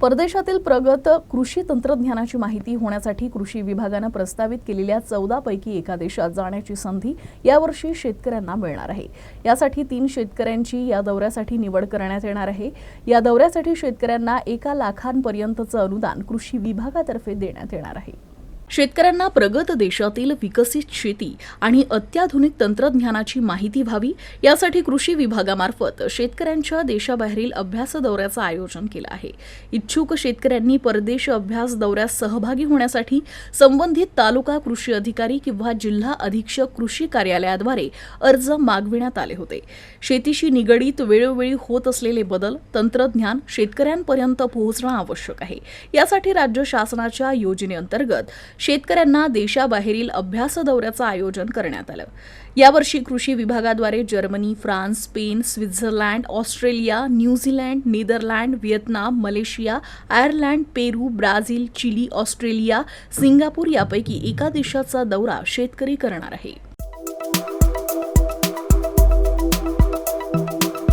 परदेशातील प्रगत कृषी तंत्रज्ञानाची माहिती होण्यासाठी कृषी विभागाने प्रस्तावित केलेल्या 14 पैकी एका देशात जाण्याची संधी यावर्षी शेतकऱ्यांना मिळणार आहे। यासाठी 3 शेतकऱ्यांची या दौऱ्यासाठी निवड करण्यात येणार आहे। या दौऱ्यासाठी शेतकऱ्यांना 1 लाखांपर्यंतचे अनुदान कृषी विभागातर्फे देण्यात येणार आहे। शेतकऱ्यांना प्रगत देशातील विकसित शेती आणि अत्याधुनिक तंत्रज्ञानाची माहिती व्हावी यासाठी कृषी विभागामार्फत शेतकऱ्यांच्या देशाबाहेरील अभ्यास दौऱ्याचं आयोजन केलं आहे। इच्छुक शेतकऱ्यांनी परदेश अभ्यास दौऱ्यात सहभागी होण्यासाठी संबंधित तालुका कृषी अधिकारी किंवा जिल्हा अधीक्षक कृषी कार्यालयाद्वारे अर्ज मागविण्यात आले होते। शेतीशी निगडीत वेळोवेळी होत असलेले बदल तंत्रज्ञान शेतकऱ्यांपर्यंत पोहोचणे आवश्यक आहे। यासाठी राज्य शासनाच्या योजनेअंतर्गत शेतकऱ्यांना देशाबाहेरील अभ्यास दौऱ्याचं आयोजन करण्यात आलं। यावर्षी कृषी विभागाद्वारे Germany, France, Spain, Switzerland, Australia, New Zealand, Netherland, Vietnam, Malaysia, Ireland, Peru, Brazil, Chile, Australia, Singapore यापैकी एका देशाचा दौरा शेतकरी करणार आहे।